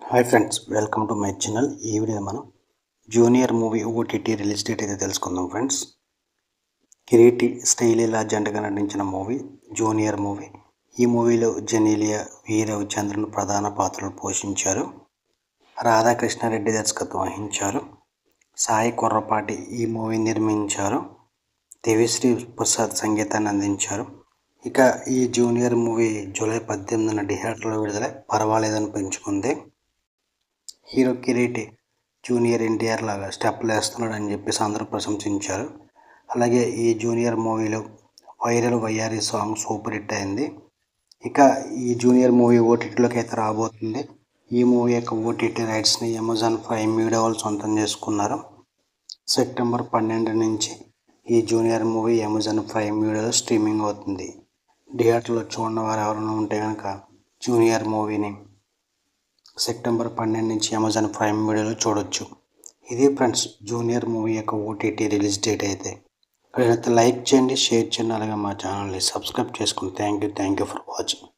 Hi friends, welcome to my channel. ఈ video మనం junior movie OTT release date అయితే తెలుసుకుందాం ఫ్రెండ్స్. కిరీటి స్టైలీలా జంటగా నటించిన మూవీ జూనియర్ మూవీ. ఈ మూవీలో జెనీలియా, వి రవిచంద్రన్ ప్రధాన పాత్రలు పోషించారు. రాధాకృష్ణారెడ్డి దర్శకత్వం వహించారు. సాయి కొర్రపాటి ఈ మూవీ నిర్మించారు. దేవిశ్రీ ప్రసాద్ సంగీతాన్ని అందించారు. ఇక ఈ జూనియర్ మూవీ జూలై 18న థియేటర్లో విడుదల పర్వాలేదని పెంచుకుంది. హీరో కిరీటి జూనియర్ ఎన్టీఆర్ లాగా స్టెప్లు వేస్తున్నాడు అని చెప్పేసి అందరూ ప్రశంసించారు. అలాగే ఈ జూనియర్ మూవీలో వైరల్ వయ్యారి సాంగ్ సూపర్ హిట్ అయింది. ఇక ఈ జూనియర్ మూవీ ఓటీటీలోకి అయితే రాబోతుంది. ఈ మూవీ యొక్క ఓటీటీ రైట్స్ని అమెజాన్ ప్రైమ్ వీడియో వాళ్ళు సొంతం చేసుకున్నారు. సెప్టెంబర్ 12 నుంచి ఈ జూనియర్ మూవీ అమెజాన్ ప్రైమ్ వీడియోలో స్ట్రీమింగ్ అవుతుంది. థియేటర్లో చూడని వారు ఎవరైనా ఉంటే కనుక జూనియర్ మూవీని సెప్టెంబర్ 12 నుంచి అమెజాన్ ప్రైమ్ వీడియోలో చూడొచ్చు. ఇది ఫ్రెండ్స్ జూనియర్ మూవీ యొక్క ఓటీటీ రిలీజ్ డేట్ అయితే. లైక్ చేయండి, షేర్ చేయండి, అలాగే మా ఛానల్ని సబ్స్క్రైబ్ చేసుకోండి. Thank you for watching.